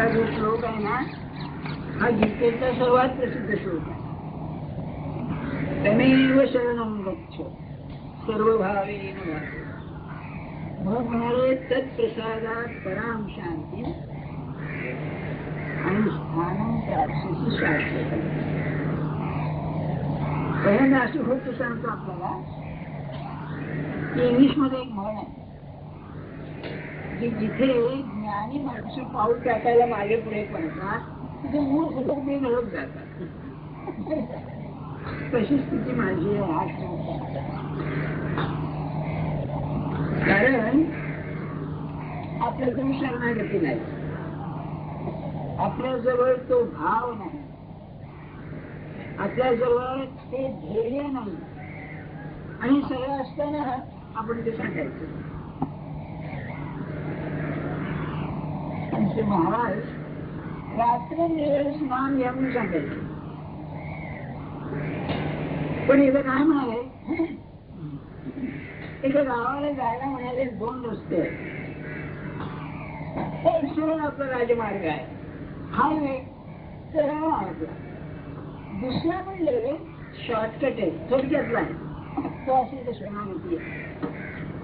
जो श्लोक आहे ना, हा गीतेचा सर्वात प्रसिद्ध श्लोक आहे. तमेव शरणं गच्छ सर्वभावेन भावे. मग म्हणाले तत्प्रसादात पराम शांती आणि स्थानं प्राप्स्यसि शाश्वतम्. पहिल्यांदा अशी गोष्ट सांगतो आपल्याला की इंग्लिश मध्ये एक म्हण आहे की जिथे ज्ञानी माणसं पाऊल टाकायला मागे पुढे पडतात तिथे मूर्ख लोक बेघडत जातात. तशी स्थिती माझी आहे. कारण आपल्याजवळ शरणागती नाही, आपल्याजवळ तो भाव नाही, आपल्याजवळ ते ध्येय नाही. आणि सगळं असताना आपण ते सांगायचं. आमचे महाराज रात्रंदिवस नाम या म्हणून सांगायचे. पण इथं काय म्हणाले, एका गावाला जायला म्हणाले 2 रस्ते आहेत. एक सरळ आपला राजमार्ग आहे, हायवे सरळ मार्ग. दुसरा म्हणजे शॉर्टकट आहे, थोडक्यातला आहे. तो असेल तर शरणागती आहे,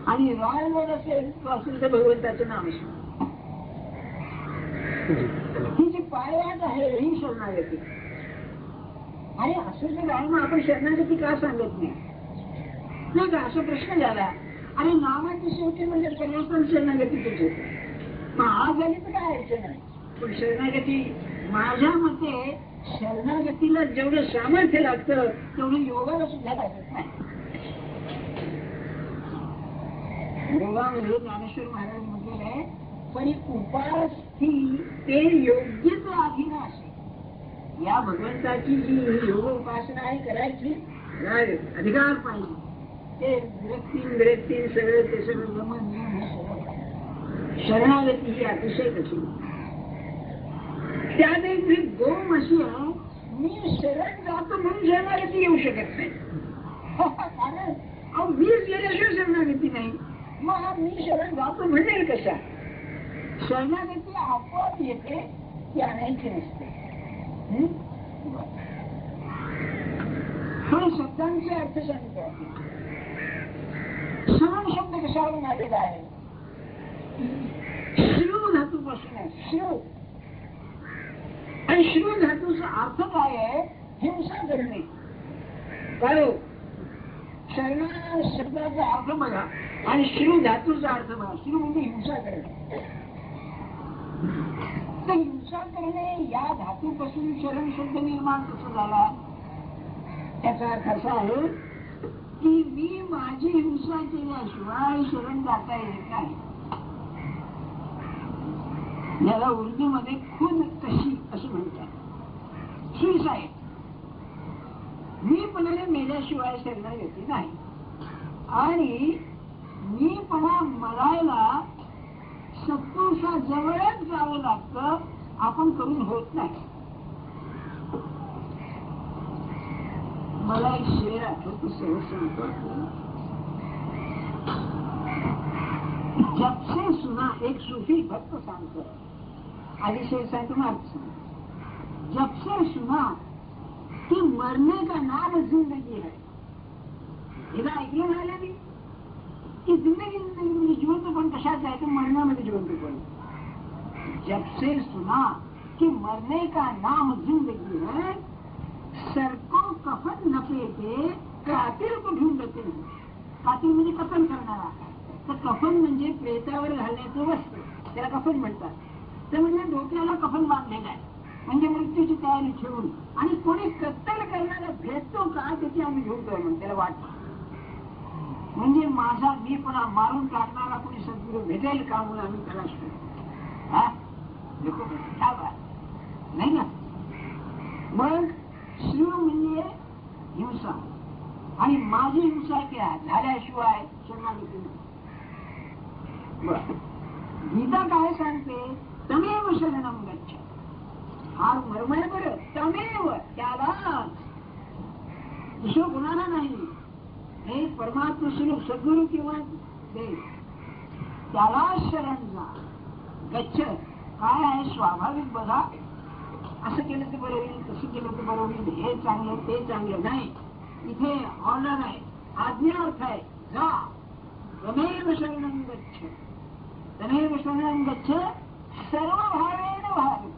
आणि रॉयल रोड असेल तो असेल तर भगवंताचं नाम असेल. ही जी पायवाट आहे ही शरणागती. आणि असं जर आहे मग आपण शरणागती का सांगत नाही का, असा प्रश्न झाला. आणि नामाची शेवटी म्हणजे परमेश्वर शरणागतीच होते. मग आज झाली तर काय अडचण नाही. पण शरणागती माझ्या मते शरणागतीला जेवढं सामर्थ्य लागतं तेवढं योगाला सुद्धा लागत नाही. योगामध्ये ज्ञानेश्वर महाराज म्हटलेलं आहे, पण उपास्थी ते योग्यच अधीन असे. या भगवंताची जी योग उपासना आहे करायची अधिकार पाहिजे. ते विरक्ती सगळं ते सगळं जमन नियम हे सगळं. शरणागती ही अतिशय कठीण. त्यात एक गोम अशी आहे, मी शरण जातो म्हणून शरणागती येऊ शकत नाही. कारण मीच गेल्याशिवाय शरणागती नाही. मग मी शरण जातो म्हणेल कशा. शरणागती आपोआप येते, ती आणायची नसते. थोडे शब्दांचे अर्थ सांगतो. शरण शब्द कशावरून आलेला आहे, श्रू धातूपासून आहे. श्रू आणि श्रू धातूचा अर्थ काय आहे, हिंसा करणे. काय हो, शरणा शब्दाचा अर्थ बघा आणि श्रू धातूचा अर्थ बघा. श्रू म्हणजे हिंसा करणे. तर हिंसा करणे या धातूपासून शरण शब्द निर्माण कसा झाला, त्याचा अर्थ असा आहे की मी माझी हिंसा केल्याशिवाय शरण जाता येत नाही. याला उर्दूमध्ये खुद कशी असं म्हणतात, सुसाईड. मीपणाने मेल्याशिवाय शरणागती नाही. आणि मीपणा मरायला सत्पुरुषा जवळच जावं लागतं, आपण करून होत नाही. मला एक शेर आठवतो, सहज सांगतो. जब से सुना, एक सूफी भक्त सांगतो, आधी शेर सांगतो ना अर्थ सांगतो. जब से सुना कि मरने का नाम जिंदगी है. हिला ऐकलं म्हणाले मी की जिंदगी म्हणजे जिवंत पण कशात आहे, तर मरण्यामध्ये जिवंत पण. जब से सुना कि मरने का नाम जिंदगी है, सर को कफन लपेटे कातिल को ढूंढते हैं. कातिल म्हणजे कफन करणारा. तर कफन म्हणजे प्रेतावर घालण्याचं वस्त्र, त्याला कफन म्हणतात. तर म्हणजे डोक्याला कफन बांधलेलं आहे, म्हणजे मृत्यूची तयारी ठेवून. आणि कोणी कत्तल करणारा भेटतो का त्याची आम्ही घेऊन म्हणून त्याला वाटतो. म्हणजे माझा मीपणा मारून टाकणारा कोणी सद्गुरू भेटेल का म्हणून आम्ही तलाश करतो. नाही ना. मग शिव म्हणजे हिंसा, आणि माझी हिंसा क्या झाल्याशिवाय शरणागती नाही. गीता काय सांगते, तमेव शरणं गच्छ. हा मर्म आहे बरं, तमेव, त्यालाच, दुसरं कुणाला नाही. हे परमात्मा स्वरूप सद्गुरू किंवा देव, त्याला शरण जा. गच्छ काय आहे स्वाभाविक बघा, असं केलं तर बरं होईल, तसं केलं तर बरं होईल, हे चांगलं ते चांगलं नाही. इथे ऑर्डर आहे, आज्ञार्थ आहे, जा तमेव शरणं गच्छ, तमेव शरणं गच्छ सर्व भावेन भावे.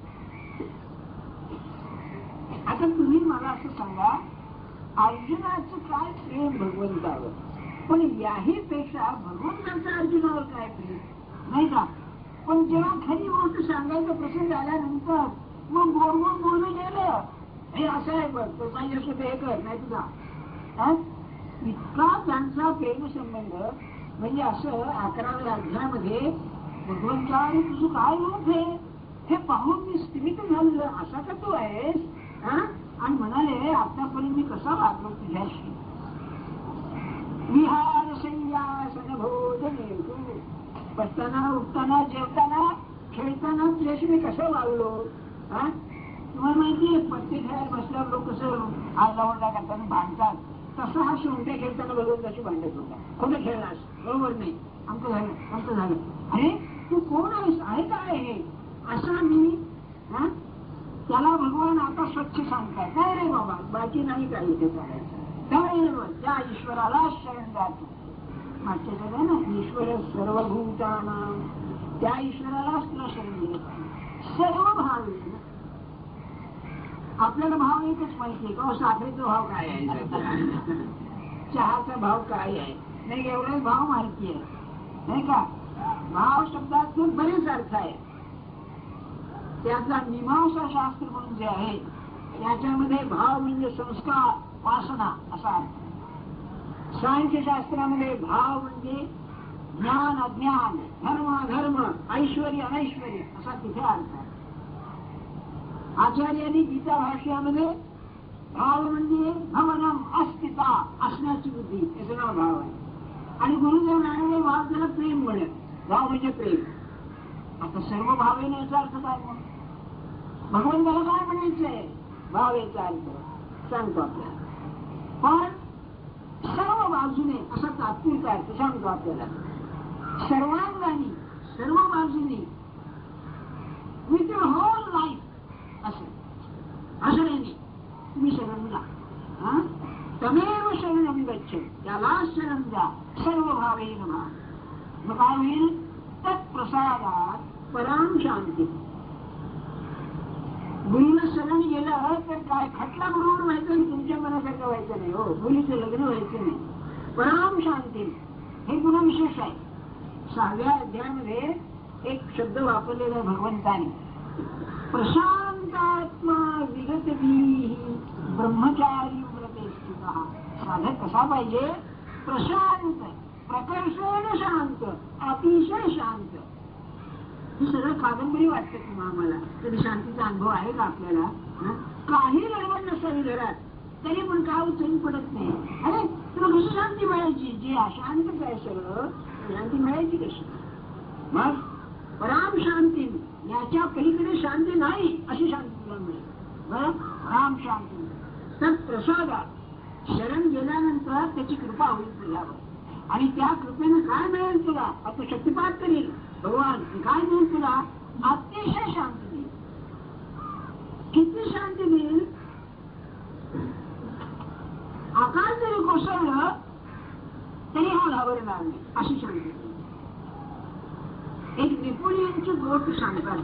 आता तुम्ही मला असं सांगा, अर्जुनाचं काय प्रेम भगवंतावर, पण याही पेक्षा भगवंताचं अर्जुनावर काय प्रेम, नाही का? पण जेव्हा खरी गोष्ट सांगायचा प्रसंग आल्यानंतर मग गोड गोड बोलून गेलं, हे असं आहे बघ, तो पाहिजे असं ते हे कर, नाही तुझा. इतका त्यांचा प्रेमसंबंध, म्हणजे असं 11व्या अध्यायामध्ये भगवंता तुझं काय रूप आहे हे पाहून मी स्थिमित झालं, असा का तू आहेस? आणि म्हणाले आतापर्यंत मी कसा वागलो तुझ्याशी. विहार संयासन भोजने, बसताना उठताना जेवताना खेळताना तुझ्याशी मी कसं वागलो. तुम्हाला माहितीये पत्ते खेळायला बसल्यावर लोक कसं आरडाओरडा करताना भांडतात, तसं हा शिवटे खेळताना भगवंताशी भांडत होता. खोटं खेळलास, बरोबर नाही, आमचं झालं आमचं झालं, अरे तू कोण आहेस, आहे काय हे, असा मी. त्याला भगवान आता स्वच्छ सांगताय, काय रे बाबा बाकी नाही काही इथे करायचं, काय त्या ईश्वराला शरण जातो. मागच्या सगळं ना, ईश्वर सर्वभूतानां, त्या ईश्वरालाच तुला शरण दिलं पाहिजे. सर्व भाव आहे ना, आपल्याला भाव एकच माहितीये का, साखरेचा भाव काय आहे, चहाचा भाव काय आहे, नाही एवढेच भाव माहिती आहे, नाही का? भाव शब्दात बरेच अर्थ आहे. त्यातला मीमांसा शास्त्र म्हणून जे आहे त्याच्यामध्ये भाव म्हणजे संस्कार वासना असा अर्थ. सांख्य शास्त्रामध्ये भाव म्हणजे ज्ञान अज्ञान, धर्म अधर्म, ऐश्वर्य अनैश्वर्य असा तिथे अर्थ आहे. आचार्यांनी गीता भाष्यामध्ये भाव म्हणजे भवनम अस्तिता, असण्याची बुद्धी, याचं नाव भाव आहे. आणि गुरुदेव नारायण भाव त्याला प्रेम म्हणत, भाव म्हणजे प्रेम. आता सर्व भावेने याचा अर्थ काय म्हणून भगवंताला काय म्हणायचंय, भाव याचा अर्थ सांगतो आपल्याला. पण सर्व बाजूने असा तात्पुरता अर्थ सांगतो आपल्याला. सर्वांगाने, सर्व बाजूने, विथ युअर होल लाईफ, असं नाही तुम्ही शरण जा. तमेव शरणं गच्छ, त्याला शरण जा सर्व भावेन भाव. मग काय होईल, तत्प्रसादात पराम शांती. गुरुला शरण गेलं तर काय खटला बरोबर व्हायचं आणि तुमच्या मनासारखं व्हायचं नाही, हो मुलीचं लग्न व्हायचं नाही. पराम शांती हे गुण विशेष आहे. 6व्या अध्यायामध्ये एक शब्द वापरलेला आहे भगवंताने, प्रशांतात्मा विगत ब्रह्मचारी व्रते स्थिता. साधक कसा पाहिजे, प्रशांत, प्रकर्षण शांत, अतिशय शांत. ही सगळं कादंबरी वाटते तुम्हा आम्हाला, कधी शांतीचा अनुभव आहे का आपल्याला? काही गडबड नसावी घरात तरी पण का उचलून पडत नाही. अरे तुला कशी शांती मिळायची, जे अशांतच आहे सगळं शांती मिळायची कशी? मग पराम शांती, याच्या पलीकडे शांती नाही अशी शांती तुला मिळेल. पराम शांती तत्प्रसादात शरण गेल्यानंतर त्याची कृपा होईल तुझ्यावर, आणि त्या कृपेने काय मिळेल तुला, आता शक्तिपात करील भगवान. काय देईल तुला, अतिशय शांती देईल. किती शांती देईल, आकाश जरी कोसळलं तरी हा घाबरणार नाही अशी शांती देईल. एक नेपोलियनची गोष्ट सांगतात.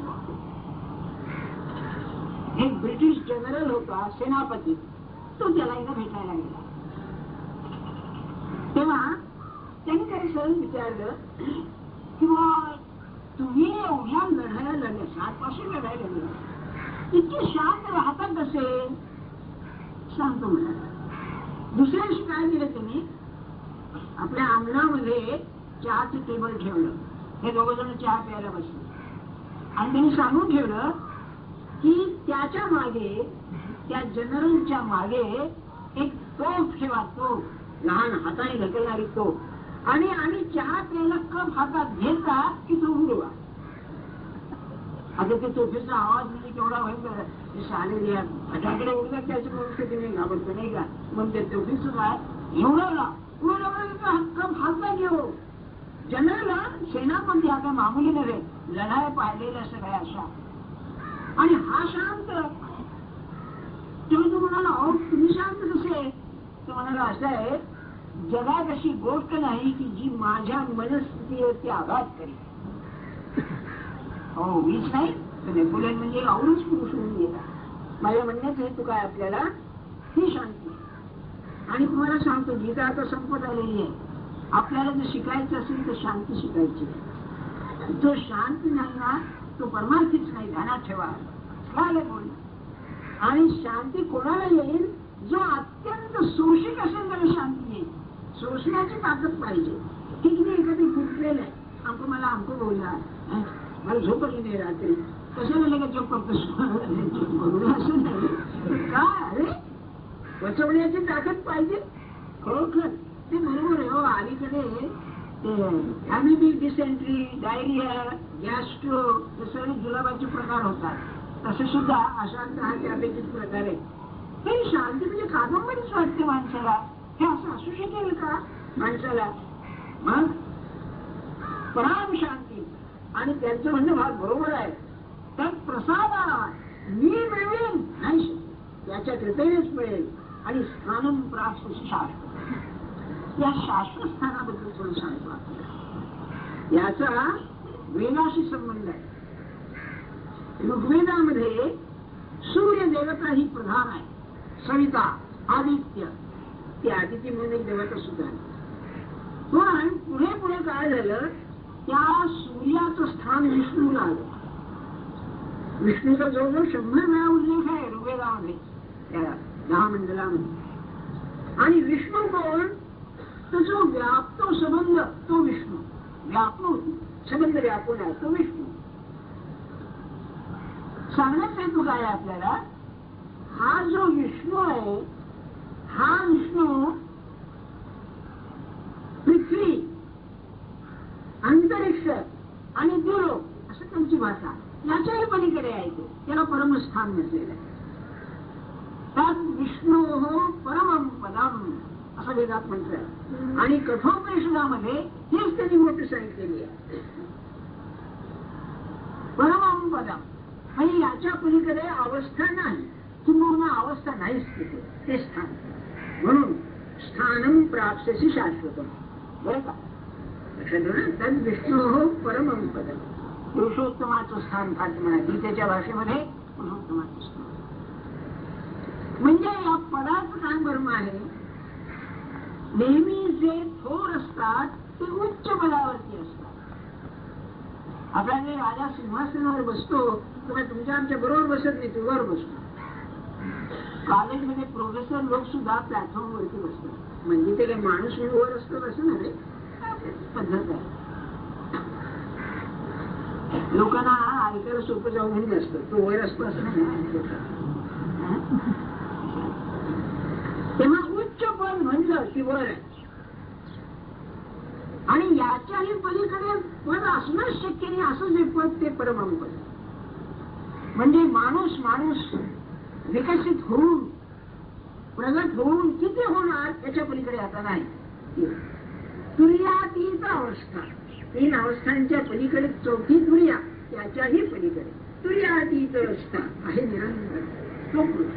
एक ब्रिटिश जनरल होता, सेनापती, तो त्याला एकदा भेटायला गेला. तेव्हा त्यांनी त्याला सहज विचारलं की तुम्ही एवढ्या लढाया लढल्या, 60 पासून लढायला लढल्या, इतके शांत राहतात कसे? सांगतो म्हणाला. दुसऱ्या दिवशी काय केलं त्यांनी, आपल्या अंगणामध्ये चहाचं टेबल ठेवलं. हे दोघं जण चहा प्यायला बसले आणि त्यांनी सांगून ठेवलं की त्याच्या मागे, त्या जनरलच्या मागे एक तोफ ठेवा, तोफ, लहान हाताने ढकलणारी तोफ, आणि चहा प्यायला कप हातात घेता की तो उडवा. आता ते तोफेचा आवाज म्हणजे केवढा भयंकर, शालेय फटाकडे उडतात त्याच्या मनुष्य तुम्ही घाबरतो नाही का? मग त्या तोफेचं काय एवढा कप हातात घेऊ, जनरल सेनापती हा काय मामूली नव्हे, लढाया पाहिलेल्या सगळ्या अशा. आणि हा शांत. तुम्ही तो म्हणाला, अहो तुम्ही शांत कसे? तो म्हणाला, असं आहे, जगात अशी गोष्ट नाही की जी माझ्या मनस्थितीवरती आघात करेल. हो, मीच नाही तर नेपोलियन म्हणजे आवडूच पुरुष होऊन गेला. माझ्या म्हणण्याचा हेतू काय आपल्याला? ही शांती. आणि तुम्हाला सांगतो, गीता आता संपत आलेली आहे. आपल्याला जर शिकायचं असेल तर शांती शिकायची. जो शांती नाही ना तो परमार्थीच नाही, ध्यानात ठेवा. बोल. आणि शांती कोणाला येईल? जो अत्यंत शोषित असेल त्याला शांती येईल. शोषण्याची ताकद पाहिजे. ठीक नाही, एखादी फुटलेलं आहे, आमको मला आमको बोलला, मला झोपली नाही रात्री, कशाला लगेच झोप करतो असं नाही. काय अरे बचवण्याची ताकद पाहिजे. खरोखर ते बरोबर आहे. हो, अलीकडे अॅमिबिक डिसेंट्री, डायरिया, गॅस्ट्रो हे सगळे जुलाबाचे प्रकार होतात. तसे सुद्धा अशांत हा त्यापैकीच प्रकार आहे. तरी शांती म्हणजे कादंबरीच वाटते माणसाला. हे असं असू शकेल का माणसाला? मग पराम शांती. आणि त्यांचं म्हणणं भाग बरोबर आहे. तर प्रसादा मी मिळवेन नाही, त्याच्या कृपेनेच मिळेल. आणि स्थानम प्राप्त शाश्वत. या शाश्वत स्थानाबद्दल थोडं सांगतो आपल्याला. याचा वेदाशी संबंध आहे. ऋग्वेदामध्ये सूर्य देवता ही प्रधान आहे. सविता, आदित्य, ती आदिती म्हणून एक देवता सुद्धा आहे. पण पुढे पुढे काय झालं, त्या सूर्याचं स्थान विष्णूला आलं. विष्णूचा जवळजवळ 100 वेळा उल्लेख आहे ऋग्वेदामध्ये, त्या 10 मंडलामध्ये. आणि विष्णू कोण? तर जो व्यापतो संबंध तो विष्णू. व्यापतो संबंध व्यापून आहे तो विष्णू. सांगण्यात हेतू काय आपल्याला? हा जो विष्णू आहे, हा विष्णू पृथ्वी, अंतरिक्ष आणि द्युलोक असं त्यांची भाषा, याच्याही पलीकडे आहे. ते त्याला परमस्थान नसलेलं आहे. त्यात विष्णू परमं पदम असं वेदात म्हटलंय. आणि कठोपनिषदामध्ये हेच त्यांनी मोठी सांगितलेली आहे, परमं पदम. आणि याच्या पलीकडे अवस्था नाही, किंवा अवस्था नाहीच तिथे, ते स्थान. म्हणून स्थानम प्राप्स्यसि शाश्वतम. बरं का? लक्षात विष्णू परमं पदम, पुरुषोत्तमाचं स्थान फार म्हणा. गीतेच्या भाषेमध्ये पुरुषोत्तमाचं स्थान म्हणजे या पदाचं काय मर्म आहे? नेहमी जे थोर असतात ते उच्च पदावरती असतात. आपल्याकडे राजा सिंहासनावर बसतो तेव्हा तुमच्या आमच्या बरोबर बसत नाही, तू वर बसतो. कॉलेजमध्ये प्रोफेसर लोक सुद्धा प्लॅटफॉर्म वरती बसतात. म्हणजे ते काही माणूस वर असतो असं ना, रे पद्धत आहे. लोकांना ऐकायला सोपं जाऊ म्हणून असतं, तो वर असतो असं नाही. तेव्हा उच्च पद म्हणलं की वर आहे. आणि याच्याही पलीकडे पद असणं शक्य नाही, असं जे पद ते परमं पद. म्हणजे माणूस विकसित होऊन प्रगत होऊन किती होणार याच्या पलीकडे आता नाही. तुर्यातीत अवस्था, 3 अवस्थांच्या पलीकडे 4थी तुर्या, त्याच्याही पलीकडे तुर्यातीत अवस्था आहे निरंतर तो पुरुष.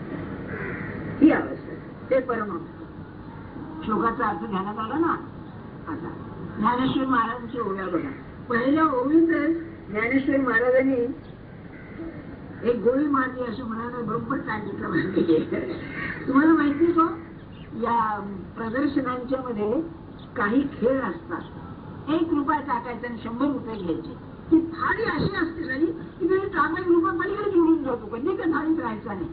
ही अवस्था ते परमं. श्लोकाचा अर्थ ध्यानात आला ना. आता ज्ञानेश्वर महाराजांची ओव्या बघा. पहिल्या ओवीत ज्ञानेश्वर महाराजांनी एक गोळी मारली असं म्हणायला बरोबर सांगितलं माहिती. तुम्हाला माहिती का, या प्रदर्शनांच्या मध्ये काही खेळ असतात. 1 रुपया टाकायचा आणि 100 रुपये घ्यायचे. ती थाळी अशी असते झाली की तुम्ही टाका 1 रुपया पलीकडे जोडून जातो, कधी त्या थाळीत राहायचा नाही.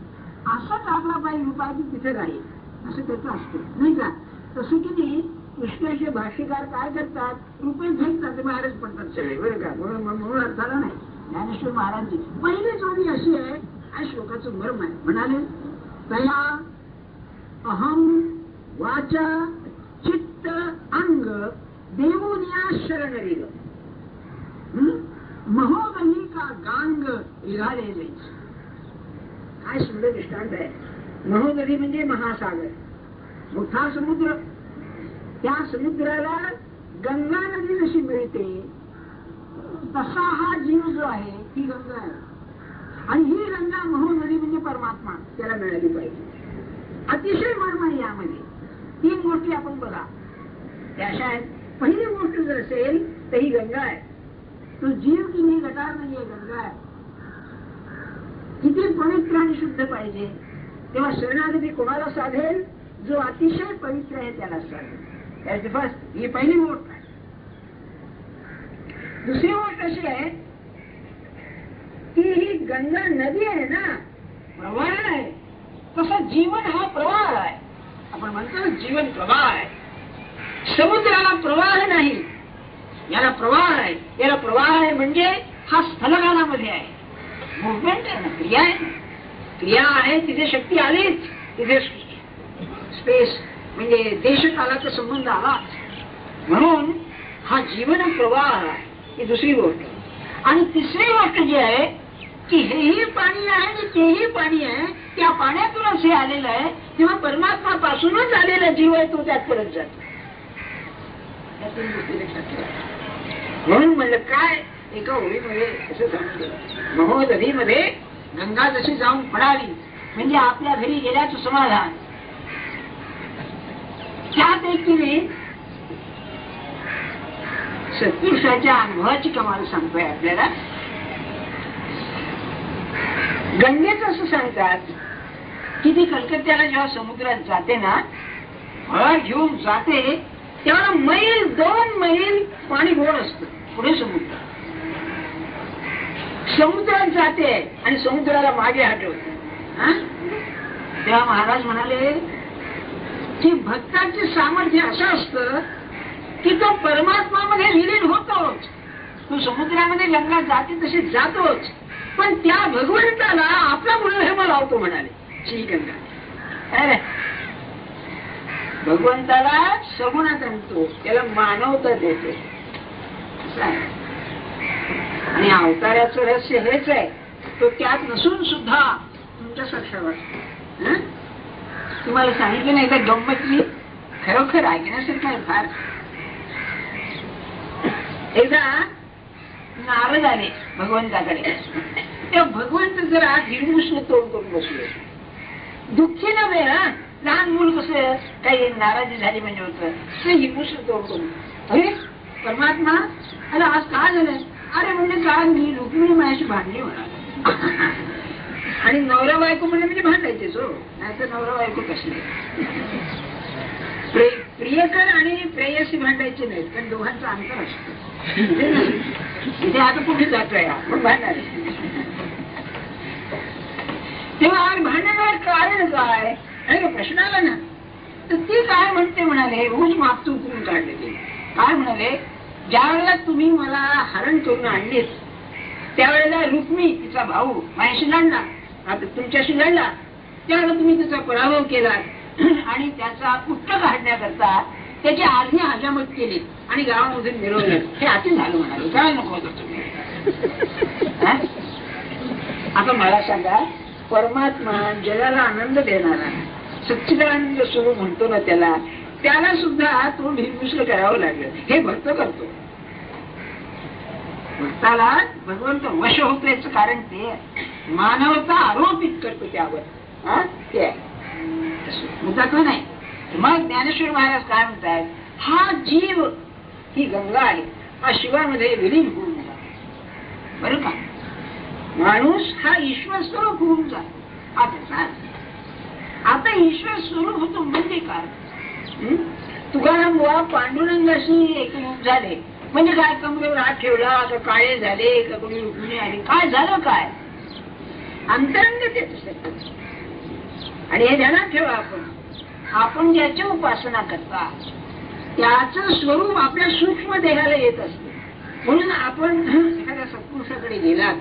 असा टाकला पाहिजे रुपया की तिथे राहील, असं त्याचं असतं नाही का? तसं किती कृष्णाचे भाष्यकार काय करतात, रुपये घेतात ते बाहेरच पडतात सगळे, बरं का? म्हणून अर्थाला नाही. ज्ञानेश्वर महाराजांची पहिली जोडी अशी आहे. हा श्लोकाचं मर्म आहे. म्हणाले, तया अहम वाचा चित्त अंग देवोनिया शरण रेग महोदही का गांग रिघालेले. काय सुंदर दृष्टांत आहे. महोदधी म्हणजे महासागर, मोठा समुद्र. त्या समुद्राला गंगा नदी जशी मिळते तसा हा जीव जो आहे ही गंगा आहे. आणि ही गंगा म्हणून नदी म्हणजे परमात्मा त्याला मिळाली पाहिजे. अतिशय मर्म आहे यामध्ये. 3 गोष्टी आपण बघा त्या अशा आहेत. पहिली गोष्ट जर असेल तर ही गंगा आहे. तो जीव की नाही गटार नाहीये, गंगा आहे. किती पवित्र आणि शुद्ध पाहिजे. तेव्हा शरणागती कोणाला साधेल? जो अतिशय पवित्र आहे त्याला साधेल. फर्स्ट ही पहिली गोष्ट आहे. दुसरी गोष्ट अशी आहे की ही गंगा नदी आहे ना, प्रवाह आहे. तसं जीवन हा प्रवाह आहे. आपण म्हणतो जीवन प्रवाह आहे. समुद्राला प्रवाह नाही, याला प्रवाह आहे. याला प्रवाह आहे म्हणजे हा स्थलकालामध्ये आहे. मुवमेंट आहे ना, क्रिया आहे. क्रिया आहे तिथे शक्ती आलीच, तिथे स्पेस म्हणजे देशकालाचा संबंध आला. म्हणून हा जीवन प्रवाह आहे. ही दुसरी गोष्ट. आणि तिसरी गोष्ट जी आहे की हेही पाणी आहे आणि तेही पाणी आहे. त्या पाण्यातूनच हे आलेलं आहे. तेव्हा परमात्मा पासूनच आलेला जीव आहे तो त्यात परत जातो. म्हणून म्हणलं काय एका ओळीमध्ये असं सांगितलं, महोदधीमध्ये गंगा जशी जाऊन पडावी म्हणजे आपल्या घरी गेल्याचं समाधान. त्यात एकीने सत्पुरुषाच्या अनुभवाची कमाल सांगतोय आपल्याला. गंगेचं असं सांगतात की ती कलकत्त्याला जेव्हा समुद्रात जाते ना, फळ घेऊन जाते तेव्हा मैल 2 मैल पाणी गोड असतं. पुढे समुद्रात जाते आणि समुद्राला मागे हटवते. तेव्हा महाराज म्हणाले की भक्ताचे सामर्थ्य असं असतं की तो परमात्मामध्ये विलीन होतोच. तो समुद्रामध्ये गंगा जाते तशी जातोच, पण त्या भगवंताला आपला गुणधर्म लावतो म्हणाले श्री गंगा. भगवंताला सगुणात आणतो, त्याला मानवता देतो. आणि अवताराचं रहस्य हेच आहे. तो त्यात नसून सुद्धा तुमच्या साक्षात वाटतो. तुम्हाला सांगितलं नाही तर गंमतली खरोखर ऐकण्यासारखं आहे फार. एकदा नारद आले भगवंताकडे. तेव्हा भगवंत जरा हिरमुसलं तोंड करून बसले. दुःखी नव्हे, लहान मूल कसं काही नाराजी झाली म्हणजे होतं ते हिरमुसलं तोंड करून. अरे परमात्मा, अरे आज काय झालं? अरे म्हणजे काय मी रुक्मिणी माझ्याशी भांडली म्हणा. आणि नवरा बायको म्हणजे भांडायचेच हो, नाही तर नवरा बायको कसले. प्रियकर आणि प्रेयसी भांडायचे नाहीत, पण दोघांचं अंतर असतं. इथे आता कुठे जातोय आपण भांडणार. तेव्हा भांडणार कारण काय आणि प्रश्न आला ना, तर ती काय म्हणते म्हणाले, रोज मागचं उकरून काढले. ते काय म्हणाले, ज्या वेळेला तुम्ही मला हरण करून आणलीत त्यावेळेला रुक्मी तिचा भाऊ माझ्याशी लढला, आता तुमच्याशी लढला, त्यावेळेला तुम्ही तिचा पराभव केला आणि त्याचा उट्ट काढण्याकरता त्याची आधी हजामत केली आणि गावामधून मिळवलं. हे अति झालं म्हणाले. काय नको होतं तुम्ही. आता मला सांगा, परमात्मा जगाला आनंद देणारा सच्चिदानंद स्वरूप म्हणतो ना, त्याला सुद्धा तो निर्मिश्र करावं लागलं. हे भक्त करतो. भक्ताला भगवंत वश होतो याचं कारण ते मानवता आरोपित करतो त्यावर. ते मुद्दा तो नाही. मग ज्ञानेश्वर महाराज काय म्हणतात, हा जीव ही गंगा आहे, हा शिवामध्ये विलीन होऊन जा. बरं का, माणूस हा ईश्वर स्वरूप होऊन जातो. आता ईश्वर स्वरूप होतो म्हणजे काय? तुकाराम बुवा पांडुरंगाशी एकरूप झाले म्हणजे काय? कमरेवर हात ठेवला का काळे झाले का कोणी रुक्मिणी आली? काय झालं? काय अंतरंगतेच. आणि हे ध्यानात ठेवा, आपण ज्याची उपासना करता त्याचं स्वरूप आपल्या सूक्ष्म देहाला येत असते. म्हणून आपण एखाद्या सत्पुरुषाकडे गेलात,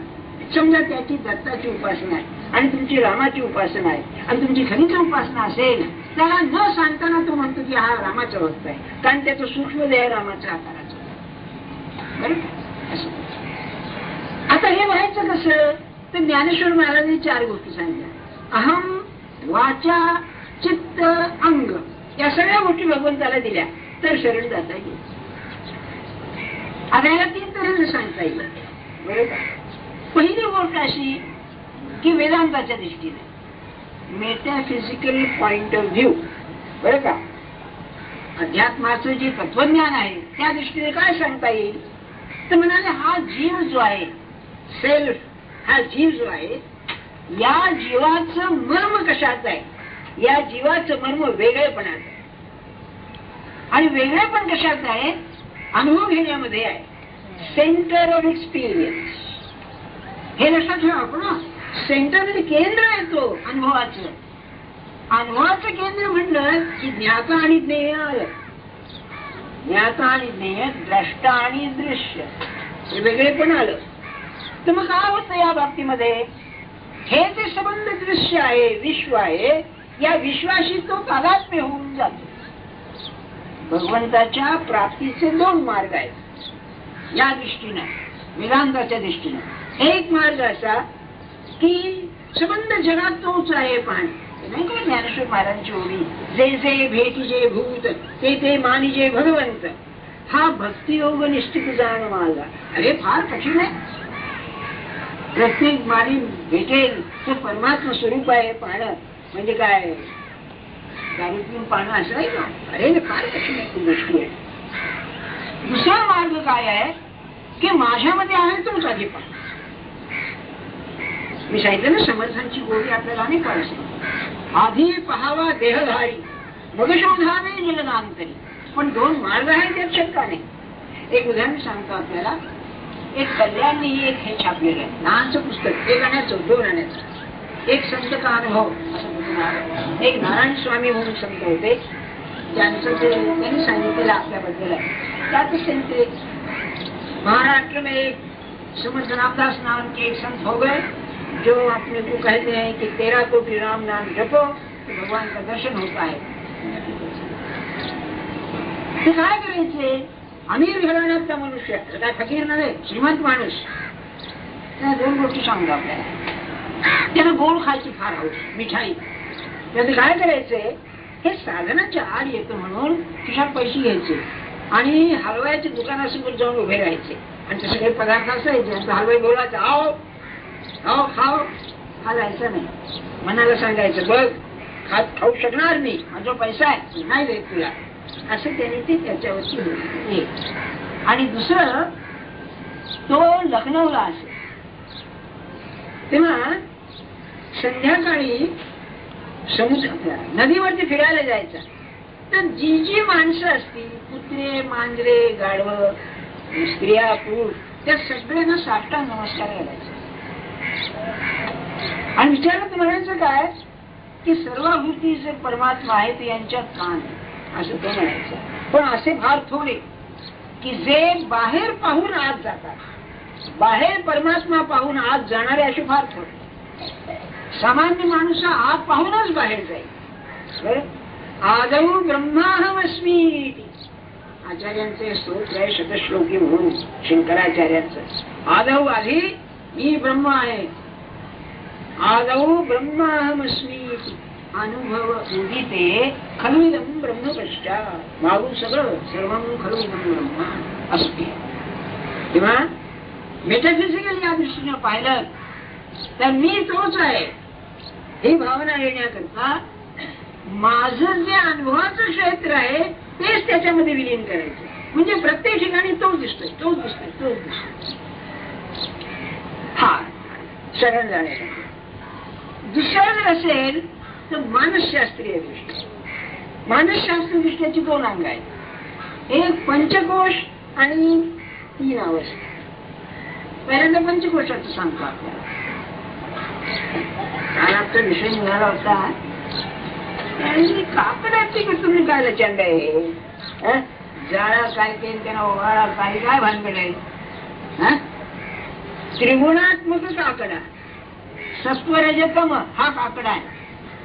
समजा त्याची दत्ताची उपासना आहे आणि तुमची रामाची उपासना आहे आणि तुमची खरीच उपासना असेल, त्याला न सांगताना तो म्हणतो की हा रामाचा भक्त आहे, कारण त्याचं सूक्ष्म देह रामाच्या आकाराचं. आता हे व्हायचं कसं? तर ज्ञानेश्वर महाराजांनी 4 गोष्टी सांगितल्या. अहम, वाचा, चित्त, अंग, या सगळ्या गोष्टी भगवंताला दिल्या तर शरण जाता येईल. आता याला 3 तऱ्हेने सांगता येईल, बरोबर. पहिली गोष्ट अशी की वेदांताच्या दृष्टीने मेटाफिजिकल पॉइंट ऑफ व्ह्यू, बरं का, अध्यात्माचं जे तत्वज्ञान आहे त्या दृष्टीने काय सांगता येईल तर म्हणाले हा जीव जो आहे, सेल्फ, हा जीव जो आहे, या जीवाचं मर्म कशात आहे, या जीवाचं मर्म वेगळेपणात आहे. आणि वेगळेपण कशात आहे, अनुभव घेण्यामध्ये आहे. सेंटर ऑफ एक्सपिरियन्स, हे लक्षात ठेवा. आपण सेंटर म्हणजे केंद्र आहे तो अनुभवाचं. अनुभवाचं केंद्र म्हणलं की ज्ञाता आणि ज्ञेय आलं. ज्ञाता आणि ज्ञेय, द्रष्टा आणि दृश्य हे वेगळेपण आलं. तर मग काय होतं या बाबतीमध्ये, हे जे संबंध दृश्य आहे, विश्व आहे, या विश्वाशी तो तादात्म्य होऊन जातो. भगवंताच्या प्राप्तीचे 2 मार्ग आहेत या दृष्टीनं, वेदांताच्या दृष्टीनं. एक मार्ग असा की संबंध जगात तोच आहे पाहणे, नाही का ज्ञानेश्वर महाराजांची ओळी, जे जे भेटीजे भूत ते ते मानिजे भगवंत, हा भक्तियोग निश्चित जाण माझा. अरे फार कठीण आहे. प्रत्येक मानी भेटेल ते परमात्मा स्वरूप आहे पाहणं म्हणजे काय, दारू पिऊन पाहणं असं आहे का? अरे फार कठीण आहे ती गोष्टी आहे. दुसरा मार्ग काय आहे की माझ्यामध्ये आहे तोच आधी पाहणं. मी सांगितलं ना, समर्थांची गोडी आपल्याला अनेक वेळा सांगितली, आधी पहावा देहधारी मग शोधावे जगदांतरी. पण 2 मार्ग आहेत त्यात शंका नाही. एक उदाहरण सांगतो आपल्याला. एक कल्याणी एक हे छापलेलं आहे, लहानचं पुस्तक, 1 आण्याचं 2 आण्याचं. एक संत का अनुभव असं म्हणून, एक नारायण स्वामी म्हणून संत होते, त्यांचं ते त्यांनी सांगितलेलं आपल्याबद्दल आहे. त्यातच त्यांचे महाराष्ट्र में एक समर्थ रामदास नाम के एक संत हो गए जो अपने को कहते हैं कि 13 कोटि राम नाम जपो तो भगवान का दर्शन होता है. ते काय करायचे, अमीर घराण्यातला मनुष्य, काय फकीर नव्हे, श्रीमंत माणूस. त्या 2 गोष्टी सांगतो आपल्याला. त्याला गोड खायची फार हौस, मिठाई. त्याचे काय करायचे, हे साधनाच्या आड येतं म्हणून खिशात पैसे घ्यायचे आणि हलवायचे दुकानासमोर जाऊन उभे राहायचे आणि ते सगळे पदार्थ असायचे. हलवाई बोलायचा, आओ आओ खाओ. हा जायचा नाही, मनाला सांगायचं बघ खाऊ शकणार नाही, हा जो पैसा आहे नाही देत तुला, असं त्यांनी ते त्याच्यावरती. आणि दुसरं, तो लखनौला असे तेव्हा संध्याकाळी समुद्र नदीवरती फिरायला जायचा. तर जी जी माणसं असतील, कुत्रे मांजरे गाढवं स्त्रिया पुरुष, त्या सगळ्यांना साष्टांग नमस्कार करायचा. आणि विचारत म्हणायचं काय की सर्वभूती जे परमात्मा आहे ते यांच्यात कान आहे असं ते म्हणायचं. पण असे फार थोडे की जे बाहेर पाहून आत जातात, बाहेर परमात्मा पाहून आत जाणारे असे फार थोडे. सामान्य माणूस आत पाहूनच बाहेर जाईल. आदौ ब्रह्माहमस्मी आचार्यांचे स्तोत्र आहे, शतश्लोकी म्हणून शंकराचार्यांचं. आदौ आधी मी ब्रह्म आहे, आदौ ब्रह्माहमस्मी अनुभव उदिते खलुइदं ब्रह्म पश्चात्, मागून सगळं सर्वं खलुइदं ब्रह्म असते. तेव्हा मेटाफिजिकल या दृष्टीने पाहिलं तर मी तोच आहे ही भावना येण्याकरता माझं जे अनुभवाचं क्षेत्र आहे तेच त्याच्यामध्ये विलीन करायचं. म्हणजे प्रत्येक ठिकाणी तोच दिसतोय, तोच दिसतोय, तोच दिसतोय. हा सरळ जाण्यासाठी. दुसरं जर असेल तर मानसशास्त्रीय दृष्टी. मानसशास्त्रीय दृष्ट्याची 2 अंग आहेत, एक पंचकोश आणि 3 अवस्था. पहिल्यांदा पंचकोशाचं सांगतो आपल्याला. काल आपला विषय निघाला होता काकडाची तुम्ही काय लचंड आहे, जाळा काय केलं त्यांना ओघाळा काय, काय भानगड आहे. त्रिगुणात्मक काकडा, सत्वरजतम हा काकडा आहे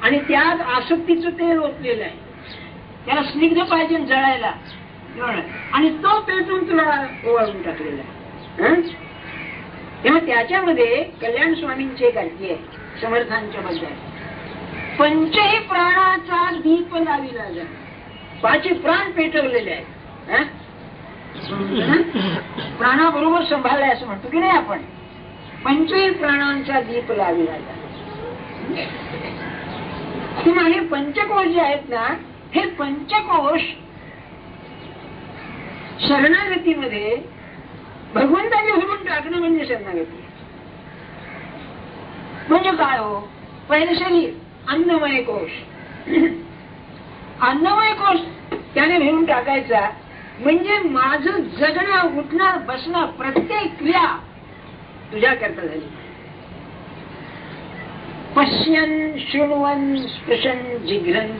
आणि त्यात आसक्तीचं तेल ओतलेलं आहे. त्याला स्निग्ध पाहिजे जळायला आणि तो पेटून तुला ओवाळून टाकलेला आहे. तेव्हा त्याच्यामध्ये कल्याण स्वामींचे कार्य आहे समर्थांच्या बद्दल. 5ही प्राणाचा दीप लाविला जातो, 5 प्राण पेटवलेले आहेत. प्राणाबरोबर सांभाळलाय असं म्हणतो की नाही आपण. पंचही प्राणांचा दीप लाविला. हे पंचकोश जे आहेत ना, हे पंचकोश शरणागतीमध्ये भगवंताने भरून टाकणं म्हणजे शरणागती. म्हणजे काय हो, पहिलं शरीर अन्नमय कोश. अन्नमय कोश त्याने भरून टाकायचा म्हणजे माझं जगणं, उठणं, बसणं, प्रत्येक क्रिया तुझ्या करता झाली. पश्यन शृण्वन स्पृशन जिघ्रन,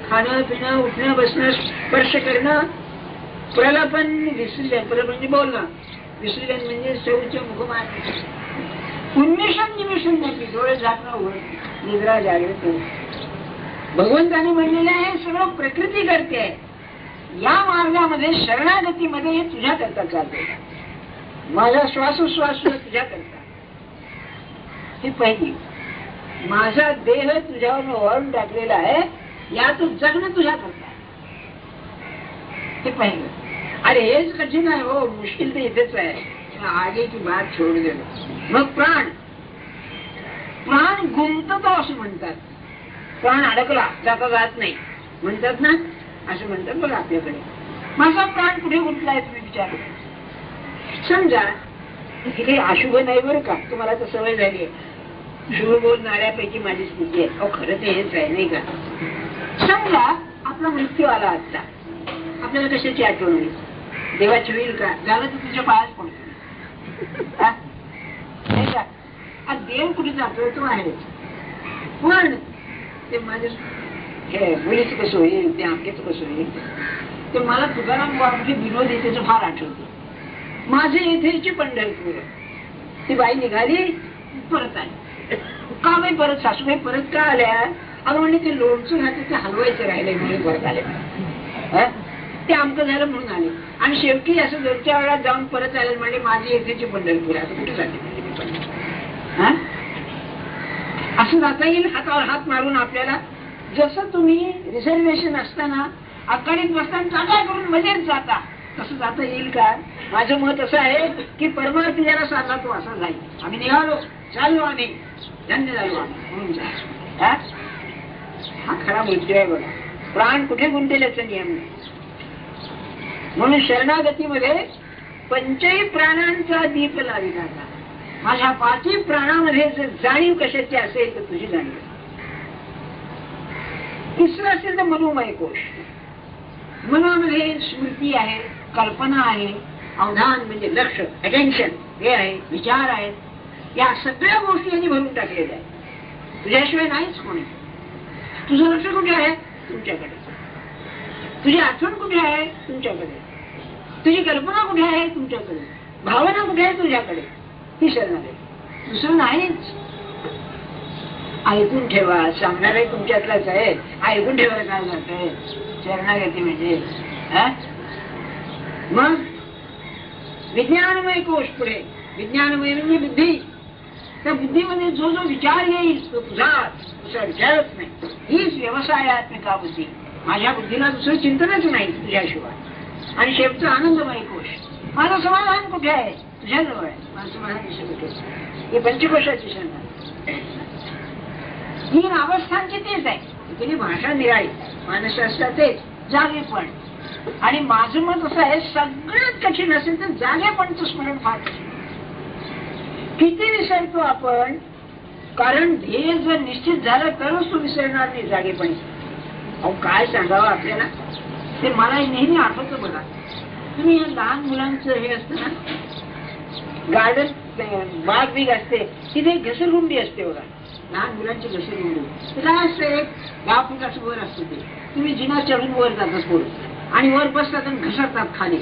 खाणं पिणं, उठणं बसणं, स्पर्श करणं, प्रलपन विसर्जन. प्रलपन म्हणजे बोलणं, विसर्जन म्हणजे शौच मुखमान, उन्मेषण निमिषण नाही, डोळे झाकणं उघड, निद्रा जागृत. भगवंताने म्हणलेलं आहे सगळं प्रकृती करते. या मार्गामध्ये शरणागतीमध्ये तुझ्या करता चालते. माझा श्वासोश्वास तुझ्या करता. ही पहिली. माझा देह तुझ्यावर वाळून टाकलेला आहे, यातून जगणं तुझ्या करता. हे पहिलं. अरे हेच कठीण आहे हो, मुश्किल तर इथेच आहे. आगे की बात छोड दे. मग प्राण, प्राण गुंततो असं म्हणतात. प्राण अडकला, जाता जात नाही म्हणतात ना, असं म्हणतात बघा आपल्याकडे. माझा प्राण कुठे गुंतलाय तुम्ही विचार. समजा हे काही अशुभ नाही बरं का, तुम्हाला तर सवय झाली आहे. शुभ बोलणाऱ्यापैकी माझी स्थिती आहे. अहो खरं ते हेच आहे नाही का. समजा आपला मृत्यू आला आता, आपल्याला कशाची आठवण होईल? देवाची होईल का? झालं तर तुझ्या पायाच पडतो नाही का. देव कुठे जातोय तो आहे. पण ते माझे हे मुलीच कसं होईल, ते आमकेच कसं होईल, ते मला तुकाराम बाबूचे विनोद येतेच फार आठवतो. माझे येथेची पंढरपूर, ती बाई निघाली परत आली. का बाई परत, सासूबाई परत का आल्या? अगं म्हणजे ते लोणचं घातलं ते हलवायचं राहिले म्हणून परत आले. ते आमचं झालं म्हणून आले. आणि शेवटी असं 2-4 वेळा जाऊन परत आले म्हणजे माझी येथेची पंढरपूर. आता कुठे जाते असं जाता येईल हातावर हात मारून आपल्याला. जसं तुम्ही रिझर्वेशन असताना आखाडीत बसताना टाटा करून मजेत जाता, तसं जाता येईल का? माझं मत असं आहे की परमार्थ ज्याला साधला तो असा जाईल. आम्ही निघालो, चाललो, आम्ही धन्य झालो म्हणून जा. हा खरा मृत्यू आहे बघा. प्राण कुठे गुंतलेल्याचा नियम नाही. म्हणून शरणागतीमध्ये पंचही प्राणांचा दीप लाविला. माझ्या 5ही प्राणामध्ये जर जाणीव कशाची असेल तर तुझी जाणीव. तिसरं असेल तर मनोमय कोश. मनामध्ये स्मृती आहे, कल्पना आहे, अवधान म्हणजे लक्ष, अटेन्शन हे आहे, विचार आहेत. या सगळ्या गोष्टी यांनी भरून टाकलेल्या आहेत. तुझ्याशिवाय नाहीच कोणी. तुझं लक्ष कुठे आहे? तुमच्याकडे. तुझी आठवण कुठे आहे? तुमच्याकडे. तुझी कल्पना कुठे आहे? तुमच्याकडे. भावना कुठे आहे? तुझ्याकडे. ही शरणागती, दुसरं नाहीच. ऐकून ठेवा, सांगणारे तुमच्यातलाच आहे. ऐकून ठेवायला काय जातंय? शरणागती म्हणजे मग विज्ञानमय कोश पुढे. विज्ञानमय म्हणजे बुद्धी. त्या बुद्धीमध्ये जो जो विचार येईल तो तुझाच, दुसरा विचारच नाही. हीच व्यवसायात्मिका बुद्धी. माझ्या बुद्धीला दुसरं चिंतनच नाही तुझ्याशिवाय. आणि शेवटचा आनंदमय कोश. माझं समाधान कुठे आहे? तुझ्याजवळ आहे. माझं समाधान कुठे? हे पंचकोशाची शरणागती. 3 अवस्थांची तेच आहे. तिने भाषा निराळी, मानसशास्त्र तेच, जागेपण. आणि माझं मत असं आहे सगळ्यात कठीण असेल तर जागेपणचं स्मरण फार कठीण. किती विसरतो आपण? कारण ध्येय जर निश्चित झालं तरच तो विसरणार नाही जागेपणी. अहो काय सांगावं आपल्याला, ते मला नेहमी आठवतं बघा. तुम्ही लहान मुलांचं हे असतं ना, गार्डन, बाग बीग असते, तिथे घसरगुंडी असते बघा. लहान मुलांची घसरगुंडी तिला असते, एक 10 फूट असं वर असतं. ते तुम्ही जिना चढून वर जातात पुढे आणि वर बसतात आणि घसरतात खाली.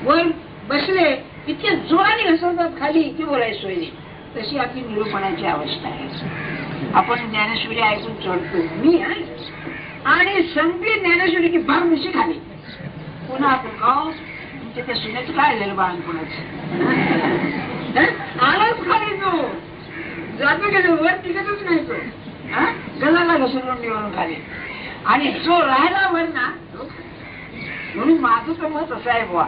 वर बसले इतके जोराने घसरतात खाली की बोलायची सोय नाही. तशी आपली निरूपणाची अवस्था आहे. आपण ज्ञानेश्वरी ऐकून चढतो मी आणि संपली ज्ञानेश्वरी की भाग मिशी खाली. पुन्हा आपण तुमच्या त्या सुनेचं काय झालं बाळणपणाचं? आलाच खाली तो जातो गेलो, वर टिकतच नाही तो. गजाला घसरून निवडून खाली. आणि जो राहिला वर ना, म्हणून माझं तर मत असं आहे बुवा,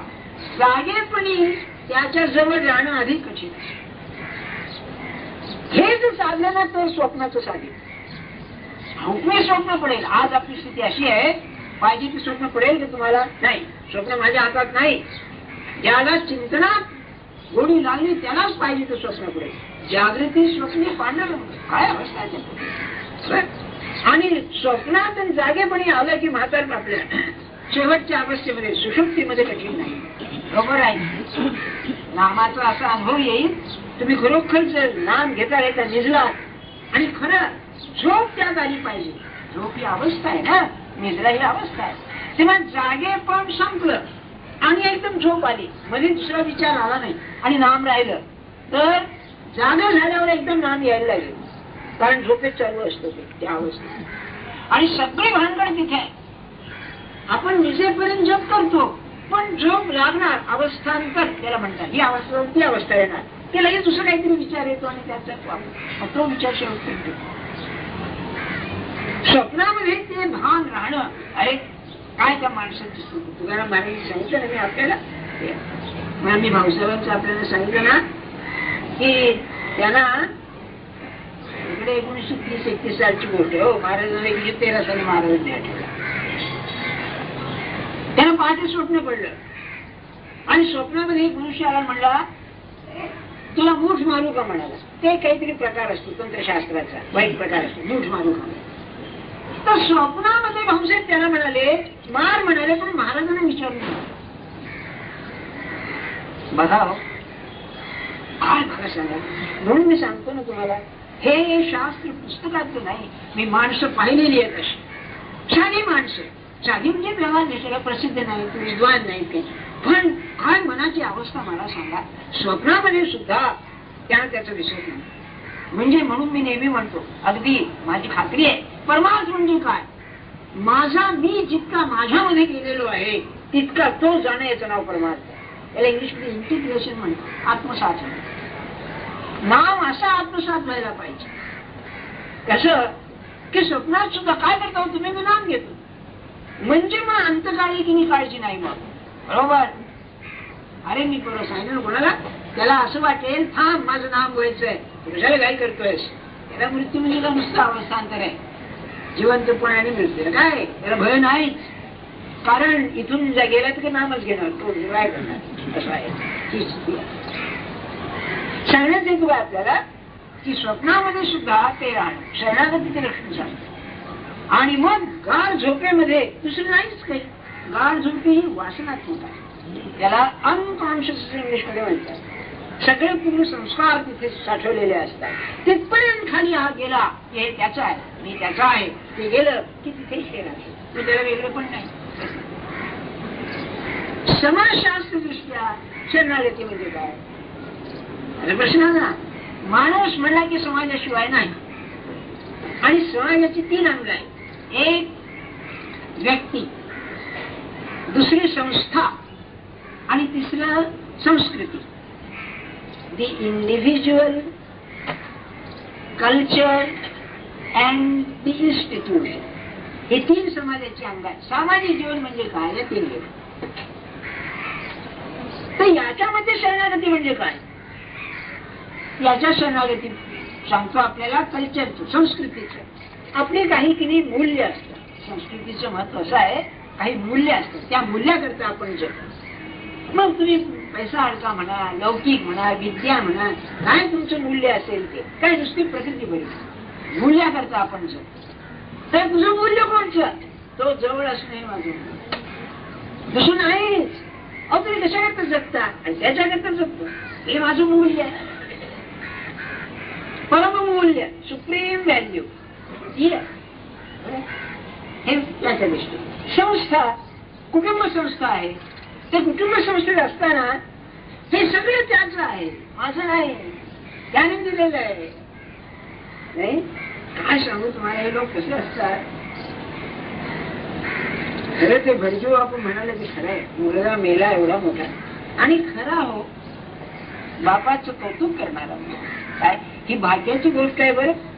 जागेपणी त्याच्या जवळ राहणं अधिक कठीण आहे. हे जर साधलं ना तर स्वप्नाचं साधेल. कुठे स्वप्न पडेल. आज आपली स्थिती अशी आहे, पाहिजे ती स्वप्न पडेल की तुम्हाला नाही, स्वप्न माझ्या हातात नाही. ज्याला चिंतनात गोडी लागली त्यालाच पाहिजे ते स्वप्न पडेल. जागृती स्वप्ने पांढर काय अवस्था आहे. आणि स्वप्नात आणि जागेपणी आलं की म्हातार आपल्या शेवटच्या अवस्थेमध्ये सुषुप्तीमध्ये कठीण नाही. बरोबर आहे. नामाचा असा अनुभव येईल, तुम्ही खरोखर जर नाम घेता घेता निजलात आणि खरं झोप त्यात आली पाहिजे. झोप ही अवस्था आहे ना, निद्रा ही अवस्था आहे. तेव्हा जागे पण संपलं आणि एकदम झोप आली, मध्ये दुसरा विचार आला नाही आणि नाम राहिलं, तर जागा झाल्यावर एकदम नाम यायला लागेल. कारण झोपेत चालू असतो त्या अवस्थेत. आणि सगळे भानगड तिथे आहे. आपण निजेपर्यंत जप करतो, पण झोप लागणार अवस्थांतर त्याला म्हणतात. ही अवस्था ती अवस्था येणार, ते लगेच दुसरं काहीतरी विचार येतो आणि त्याचा तो विचार शेवट करतो. स्वप्नामध्ये ते भान राहणं. अरे काय त्या माणसाची स्थिती. तुकाराम महाराजांनी सांगितलं ना, मी आपल्याला मी भाऊसाहेबांचं आपल्याला सांगितलं ना की त्यांना इकडे 1930-31 सालची गोष्ट आहे. हो, महाराजांना 13 साली महाराजांनी आठवलं. त्यांना पहाटे स्वप्न पडलं आणि स्वप्नामध्ये एक मनुष्य आला, म्हणला तुला मूठ मारू का म्हणाला. ते काहीतरी प्रकार असतो तंत्रशास्त्राचा, वाईट प्रकार असतो, मूठ मारू का. तर स्वप्नामध्ये भाऊसाहेब त्याला म्हणाले मार म्हणाले, पण महाराजांना विचारलं. बघा काय बघा सांगा. म्हणून मी सांगतो ना तुम्हाला, हे शास्त्र पुस्तकाचं नाही, मी माणसं पाहिलेली आहेत अशी साधी माणसं. साधी म्हणजे व्यवहार देशाला प्रसिद्ध नाही, विद्वान नाही काही, पण काय मनाची अवस्था मला सांगा. स्वप्नामध्ये सुद्धा त्यानं त्याचं दिसत नाही. म्हणजे म्हणून मी नेहमी म्हणतो, अगदी माझी खात्री आहे, परमार्थ म्हणजे काय, माझा मी जितका माझ्यामध्ये गेलेलो आहे तितका तो जाणं, याचं नाव परमार्थ आहे. याला इंग्लिशमध्ये इंटिग्रेशन म्हणतात, आत्मसात. नाम असा आत्मसात व्हायला पाहिजे. कसं की स्वप्नात सुद्धा काय करता तुम्ही, मी नाम घेतो म्हणजे मग अंतकाळी की काळजी नाही. मग बरोबर. अरे मी परवा सांगितलं कोणाला, त्याला असं वाटेल थांब माझं नाम व्हायचंय, कशाला काय करतोयस. त्याला मृत्यू म्हणजे नुसतं अवस्थांतर आहे, जिवंतपणाने मृत्यू काय त्याला भय नाहीच. कारण इथून गेला तर नामच घेणार, तो काय करणार. असं आहे सांगण्यात येतो का आपल्याला की स्वप्नामध्ये सुद्धा ते राहणं शरणागतीचे लक्षण सांगतं. आणि मग गाढ झोपेमध्ये दुसरं नाहीच काही. गाढ झोपे ही वासनात्मक आहे, त्याला अनकॉन्शियस इंग्लिशमध्ये म्हणतात. सगळे पूर्ण संस्कार तिथे साठवलेले असतात. तिथपर्यंत खाली हा गेला हे त्याचा आहे, मी त्याचा आहे, ते गेलं की तिथेच गेला, मी त्याला वेगळं पण नाही. समाजशास्त्र दृष्ट्या शरणागती म्हणजे काय अरे प्रश्न ना. माणूस म्हणला की समाजाशिवाय नाही. आणि समाजाची 3 अंग आहेत. एक व्यक्ती, दुसरी संस्था आणि तिसरं संस्कृती. The individual, culture and the institution, हे 3 समाजाची अंग आहेत. सामाजिक जीवन म्हणजे काय, या 3 गोष्टी. तर याच्यामध्ये शरणागती म्हणजे काय, याच्या शरणागती सांगतो आपल्याला कल्चरचं, संस्कृतीचं. आपली काही किती मूल्य असतात. संस्कृतीचं महत्व असं आहे, काही मूल्य असतात, त्या मूल्याकरता आपण जगतो. मग तुम्ही पैसा अडका म्हणा, लौकिक म्हणा, विद्या म्हणा, काय तुमचं मूल्य असेल ते काय नुसती प्रकृती बरी मूल्याकरता आपण जगतो. तर तुझं मूल्य कोणचं, तो जवळ असणे माझं दुसरं नाहीच. अहो तुम्ही कशाकरता जगता आणि त्याच्याकरता जगतो, हे माझं मूल्य आहे. परममूल्य, सुप्रीम व्हॅल्यू हे त्याच्या दृष्टीने. संस्था, कुटुंब संस्था आहे. ते कुटुंब संस्थेत असताना हे सगळं त्याचं आहे, माझं नाही, त्याने दिलेलं आहे. नाही काय सांगू तुम्हाला, हे लोक कसे असतात. खरं ते भरजीव आपण म्हणाले की खरं आहे, मुलगा मेला एवढा मोठा आणि खरा हो बापाचं कौतुक करणारा काय, ही भाग्याची गोष्ट आहे. बरं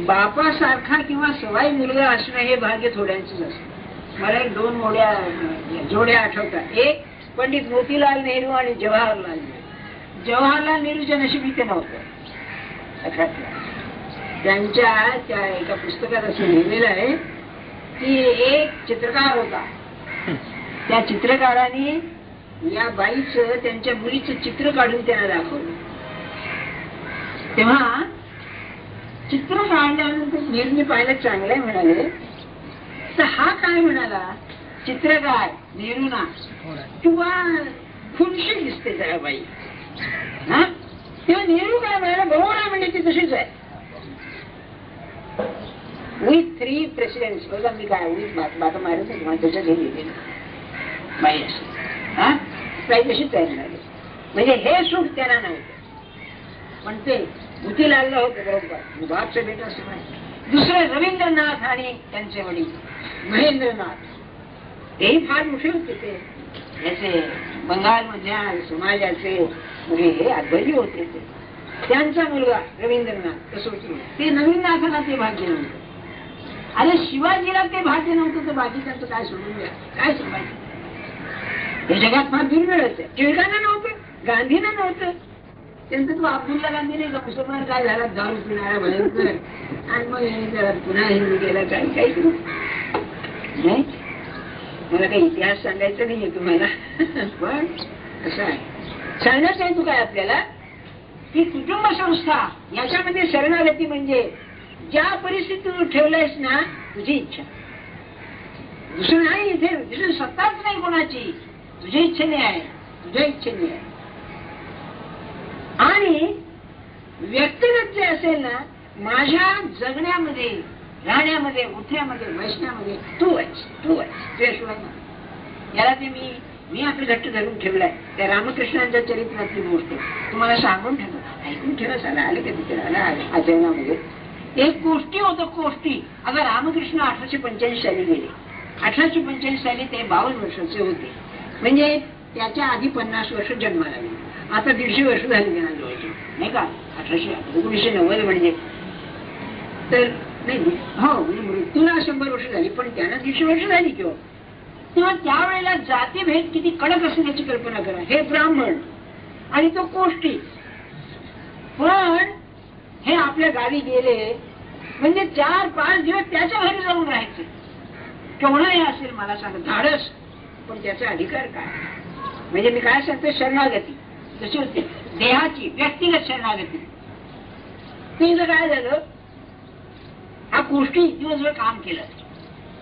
बापासारखा किंवा सवाई मुलगा असणं हे भाग्य थोड्यांचंच असतं. मला 2 जोड्या आठवतात. एक पंडित मोतीलाल नेहरू आणि जवाहरलाल नेहरू. जवाहरलाल नेहरूच्या नशिबी ते नव्हतं. त्यांच्या त्या एका पुस्तकात असं लिहिलेलं आहे की एक चित्रकार होता. त्या चित्रकाराने या बाईचं त्यांच्या मुलीचं चित्र काढून त्यांना दाखवलं. तेव्हा चित्र काढल्यानंतर नेहरूने पाहिलं चांगलं आहे म्हणाले. तर हा काय म्हणाला चित्रकार नेहरूना किंवा खुनशी दिसते जरा बाई. हा तेव्हा नेहरू काय म्हणाला बरोबर आहे म्हणजे ती तशीच आहे. विथ 3 प्रेसिडेंट्स बघा मी काय बात मारत नाही त्याच्यात हे लिहिलेलं बाई असं. हा बाई तशीच आहे म्हणाले. म्हणजे हे सुख त्यांना नव्हतं पण ते मोतीलालला होतं बरोबर. बापचं बेटा असं नाही. दुसरे रवींद्रनाथ आणि त्यांचे वडील महेंद्रनाथ तेही फार मोठे होते. ते याचे बंगालमधल्या समाजाचे हे अध्वर्य होते. ते त्यांचा मुलगा रवींद्रनाथ कसं होतं ते रवींद्रनाथाला ते भाग्य नव्हतं. अरे शिवाजीला ते भाग्य नव्हतं तर बाकी त्यांचं काय सोडून द्या काय सांगायचं. हे जगात फार दुर्मिळ होते. टिळकांना नव्हतं, गांधींना नव्हतं. त्यांचं तो अब्दुल्ला गांधी नाही का मुसलमान काय झाला दारू पिणारा भयंकर आणि मग त्याला पुन्हा हिंदू केला काय काही करू नाही. मला काही इतिहास सांगायचा नाहीये तुम्हाला पण असं आहे. सांगण्याच आहे तू काय आपल्याला की कुटुंब संस्था याच्यामध्ये शरणागती म्हणजे ज्या परिस्थितीत तू ठेवलंयस ना तुझी इच्छा दुसरं नाही. इथे दुसरी सत्ताच नाही कोणाची. तुझ्या इच्छेने आहे तुझ्या इच्छेने आहे. आणि व्यक्तिगत जे असेल ना माझ्या जगण्यामध्ये राहण्यामध्ये उठण्यामध्ये बसण्यामध्ये तू आहेस तुझ्याशिवाय नाही. याला ते मी आपलं घट्ट धरून ठेवलाय. त्या रामकृष्णांच्या चरित्रातली गोष्ट तुम्हाला सांगून ठेवलं ऐकून ठेवा. साला आले का तिथे आचरणामध्ये एक गोष्टी होतं कोष्टी. आता रामकृष्ण 1885 साली गेले. 1885 साली ते 52 वर्षाचे होते. म्हणजे त्याच्या आधी 50 वर्ष जन्माला गेले. आता 150 वर्ष झाली त्यांना जवळची नाही का. 1990 म्हणजे तर नाही हो म्हणजे मृत्यूला 100 वर्ष झाली पण त्यांना 150 वर्ष झाली किंवा तेव्हा त्यावेळेला जातीभेद किती कडक असण्याची कल्पना करा. हे ब्राह्मण आणि तो कोष्टी पण हे आपल्या गावी गेले म्हणजे 4-5 दिवस त्याच्या घरी जाऊन राहायचे. केवढा हे असेल मला सांग धाडस पण त्याचा अधिकार काय. म्हणजे मी काय सांगतो शरणागती जशी होती देहाची व्यक्तिगत शरणागती. तिचं काय झालं हा गोष्टी दिवसभर काम केलं.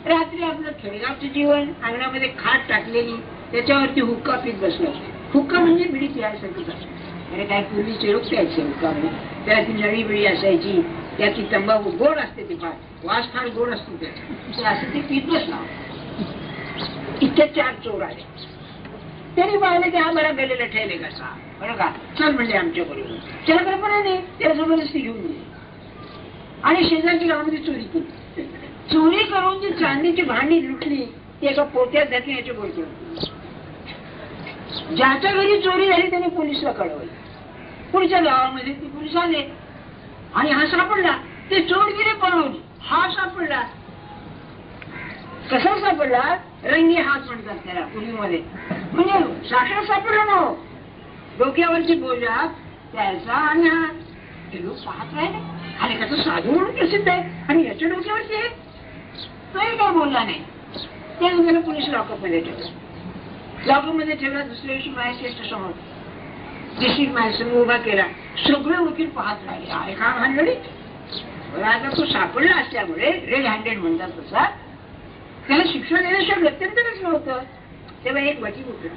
रात्री आपलं खेडेगावचं जीवन अंगणामध्ये खाट टाकलेली त्याच्यावरती हुक्का पीत बसलं. हुक्का म्हणजे बिडी प्यायसारखीच असते. अरे काय पूर्वीचे लोक प्यायचे हुक्का म्हणजे त्याला ती नळी बिडी असायची. त्याची तंबाखू गोड असते ती फार वास फार गोड असतो त्याचा असं ते पीत बसला. इतके 4 चोर आले. त्यांनी पाहिले की हा बरा गेलेला ठेले कसा बरं का चल म्हणजे आमच्या बरोबर. त्याला कल्पना नाही त्याला जबरदस्ती घेऊन गेली आणि शेजारची गावामध्ये चोरी केली. चोरी करून जी चांदीची भांडी लुटली ती एका पोत्यात घातली. याच्या बोलते ज्याच्या घरी चोरी झाली त्याने पोलिसला कळवलं. पुढच्या गावामध्ये ते पोलीस आले आणि हा सापडला. ते चोरगिरी पळवली. हा सापडला. कसा सापडला रंगी हात म्हणतात त्याला पूर्वीमध्ये म्हणजे साक्षात सापडला ना हो. डोक्यावरची बोजा त्याचा आणि हा ते लोक पाहत राहिले. आणि त्याचं साधू म्हणून प्रसिद्ध आहे आणि याच्या डोक्यावरती आहे. तोही काय बोलला नाही. ते त्याला पोलीस लॉकअप मध्ये ठेवलं. लॉकअप मध्ये ठेवला. दुसऱ्या दिवशी मॅजिस्ट्रेट समोर डिस्ट्रिक्ट मॅजिस्ट्रेट उभा केला. सगळे वकील पाहत राहिले. अरे का भानगडी आता तो सापडला असल्यामुळे रेड हँडेड म्हणतात तसा त्याला शिक्षा देण्याशिवाय गत्यंतरच नव्हतं. तेव्हा एक वकील उठला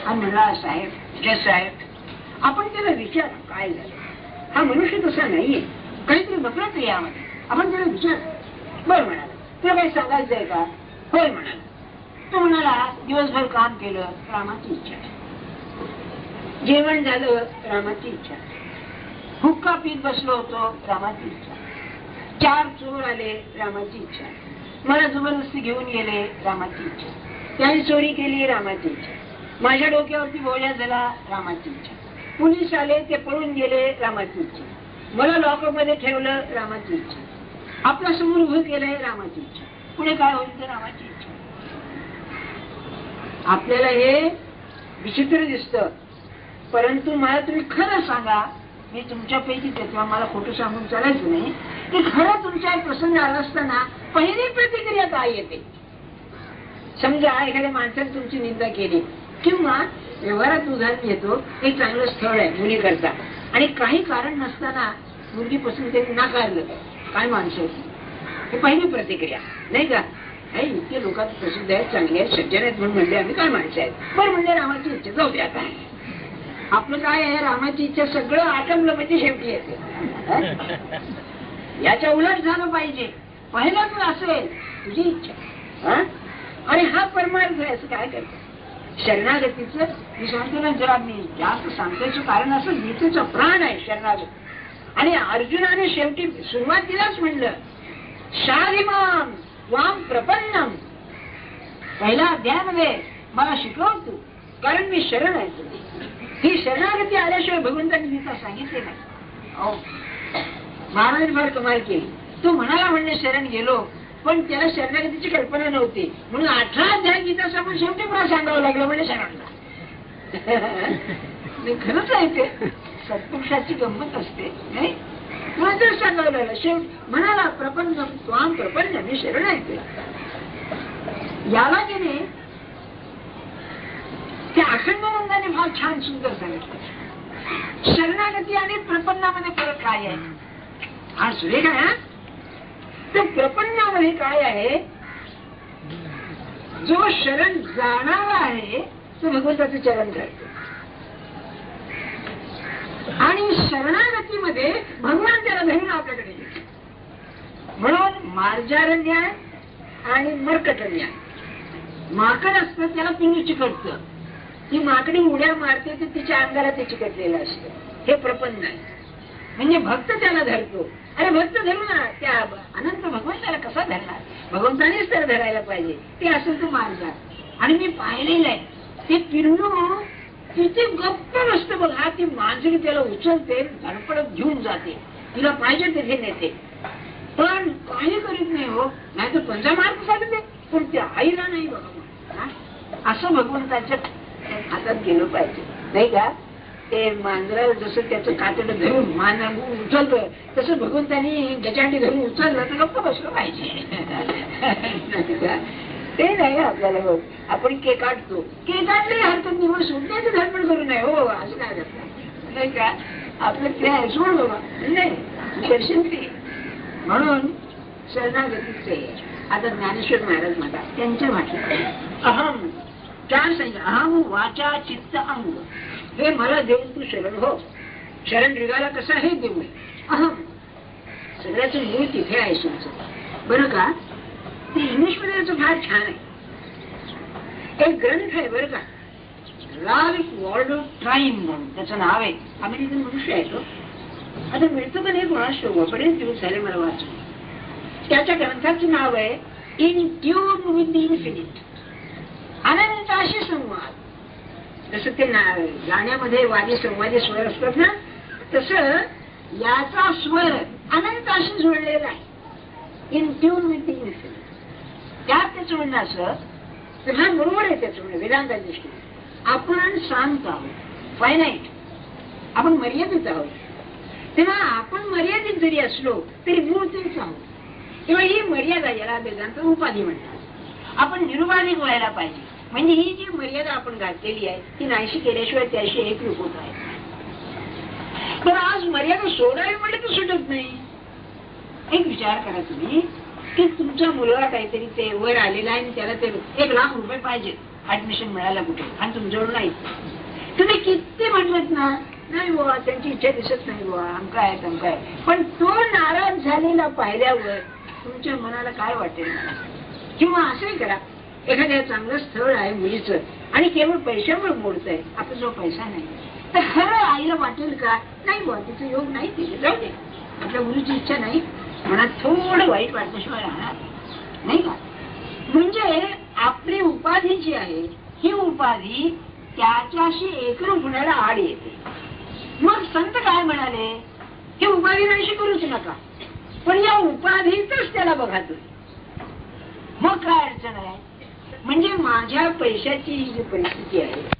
आणि म्हणला साहेब जज साहेब आपण त्याला विचार काय झालं. हा मनुष्य तसा नाहीये काहीतरी नफरत आहे यामध्ये. आपण त्याला विचार. बरं म्हणाला तुला काही सांगायचंय का. होय म्हणाला. तो म्हणाला दिवसभर काम केलं रामाची इच्छा. जेवण झालं रामाची इच्छा. हुक्का पीत बसलो होतो रामाची इच्छा. 4 चोर आले रामाची इच्छा. मला जबरदस्ती घेऊन गेले रामाची इच्छा. त्याने चोरी केली रामाची इच्छा. माझ्या डोक्यावरती बोजा झाला रामाची इच्छा. पोलीस आले ते पळून गेले रामाची इच्छा. मला लॉकअप मध्ये ठेवलं रामाची इच्छा. आपल्या समोर उभं केलंय रामाची इच्छा. पुढे काय होईल तर रामाची इच्छा. आपल्याला हे विचित्र दिसतं, परंतु मला तुम्ही खरं सांगा, मी तुमच्यापैकी तेव्हा मला खोटं सांगून चालायचं नाही, की खरं तुमच्या प्रसंग आला असताना पहिली प्रतिक्रिया काय येते? समजा एखाद्या माणसाने तुमची निंदा केली किंवा व्यवहारात उदाहरण घेतो, एक चांगलं स्थळ आहे मुली करता आणि काही कारण नसताना मुलगी पसंत नाकारलं, काय माणसं? हे पहिली प्रतिक्रिया नाही का? इतके लोकात प्रसिद्ध आहेत, चांगले आहेत, सज्जन आहेत म्हणून म्हणले आम्ही काय माणसं आहेत. बरं म्हणजे रामाची इच्छा, जाऊ द्या आता आपलं काय आहे, रामाची इच्छा सगळं आटमलं म्हणजे शेवटी येते. याच्या उलट झालं पाहिजे. पहिलं तू असेल तुझी इच्छा, अरे हा परमार्थ आहे, असं काय करतो? शरणागतीचं मी सांगतो ना, जरा मी जास्त सांगण्याचं कारण असं, गीतेचं प्राण आहे शरणागत. आणि अर्जुनाने शेवटी सुरुवातीलाच म्हणलं, शारिमाम त्वाम प्रपन्नम. पहिल्या अध्यायामध्ये मला शिकव तू, कारण मी शरण आहे तुझी. ही शरणागती आल्याशिवाय भगवंतांनी गीता सांगितले नाही. महाराज फार कमाल केली. तू म्हणाला म्हणले शरण गेलो, पण त्याला शरणागतीची कल्पना नव्हती, म्हणून 18 अध्याय गीता सांगून शेवटी मला सांगावं लागलं म्हणजे शरणला. खरंच आहे ते, सत्पुरुषाची गंमत असते नाही. तुला जर सांगावं लागलं, शेवट म्हणाला प्रपन्न त्वाम प्रपन्न, मी शरण आहे तुला. याला की नाही त्या अखंडानंदाने फार छान सुंदर सांगितलं. शरणागती आणि प्रपन्नामध्ये फरक काय आहे? हा सुरेख आहे. तर प्रपन्नामध्ये काय आहे, जो शरण जाणारा आहे तो भगवंताचे चरण करतो, आणि शरणागतीमध्ये भगवान त्याला धरून आपल्याकडे येतो. म्हणून मार्जार न्याय आणि मर्कट न्याय. माकड असतं त्याला पिंड चिकटतं, ती माकडी उड्या मारते तर तिच्या अंगाला ते चिकटलेलं असतं. हे प्रपन्न आहे, म्हणजे भक्त त्याला धरतो. अरे भक्त धरू ना, त्या अनंत भगवंताला कसा धरणार? भगवंतानेच तर धरायला पाहिजे. ते असेल तो मार्गार. आणि मी पाहिलेलं आहे ते पिल्लू किती गप्प नसतं बघ. हा ती मांजरी त्याला उचलते, धडपडत घेऊन जाते, तिला पाहिजे तिथे नेते, पण काही करीत नाही हो. नाही तर पंजा मार्ग चालते, पण त्या आईला नाही बघा. असं भगवंताच्या हातात गेलं पाहिजे नाही का? ते मांजराला जसं त्याचं कातडं धरून मांजर उचलतं, तसं भगवंतानी गजांडी धरून उचललं तर गप्प बसलं पाहिजे. ते नाही आपल्याला बघ, आपण केक काढतो, केक काढले हरकत निवड सुटण्याची धडपड करू नये हो, असं काय करतात नाही का? आपलं ते आहे सोड बाबा, नाही दर्शन ते. म्हणून शरणागतीचे आता ज्ञानेश्वर महाराज म्हणतात त्यांच्या भाषेत अहम चार सांगितलं, अहम वाचा चित्त अंग. हे मला देऊन तू शरण हो. शरण रिगाला कसा हे देऊ अहम. सगळ्याचं मूळ तिथे आहे तुमचं बरं का? ते इंग्लिश मध्ये याचं फार छान आहे. एक ग्रंथ आहे बरं का, राल्फ वॉल्डो ट्राईम म्हणून त्याचं नाव आहे. अमेरिकन मनुष्य आहे तो. आता मिळतो का नाही कोणाला शोभा, बरेच दिवस झाले मला वाचून. त्याच्या ग्रंथाचं नाव आहे in tune with the infinite. अनंताशी संवाद. जसं ते गाण्यामध्ये वादी संवादी स्वर असतात ना, तसं याचा स्वर अनंताशी जोडलेला आहे. In tune with the infinite. त्यात त्याचं म्हणणं असं, तर हा बरोबर आहे त्याचं म्हणणं वेदांता दृष्टीने. आपण शांत आहोत, फायनाईट, आपण मर्यादित आहोत. तेव्हा आपण मर्यादित जरी असलो तरी मूळ तेच आहोत. तेव्हा ही मर्यादा याला वेदांत उपाधी म्हणतात. आपण निरुपाधिक व्हायला पाहिजे. म्हणजे ही जी मर्यादा आपण घातलेली आहे ती नाहीशी केल्याशिवाय त्याशी एक रूप होत आहे. तर आज मर्यादा सोडावी म्हणजे तर सुटत नाही. एक विचार करा तुम्ही की तुमचा मुलगा काहीतरी ते वर आलेला आहे आणि त्याला ते 1 लाख रुपये पाहिजे ऍडमिशन मिळायला कुठे, आणि तुमच्यावर नाही. तुम्ही किती म्हटलत ना, नाही बुवा त्यांची इच्छा दिसत नाही बुवा, आमका आहे तमका आहे, पण तो नाराज झालेला पाहिल्यावर तुमच्या मनाला काय वाटेल? किंवा असंही करा, एखाद्या चांगलं स्थळ आहे मुलीचं आणि केवळ पैशामुळे मोडत आहे, आपला जो पैसा नाही, तर खरं आईला वाटेल का? नाही बुवा तिचं योग नाही, तिथे जाऊ दे, आपल्या मुलीची इच्छा नाही, मनात थोडं वाईट वाटल्याशिवाय राहणार नाही का? म्हणजे आपली उपाधी जी आहे ही उपाधी त्याच्याशी एकरूप होण्याला आड येते. मग संत काय म्हणाले, ही उपाधी नाहीशी करूच नका, पण या उपाधीतच त्याला बघा तुम्ही, मग काय अडचण आहे? म्हणजे माझ्या पैशाची जी परिस्थिती आहे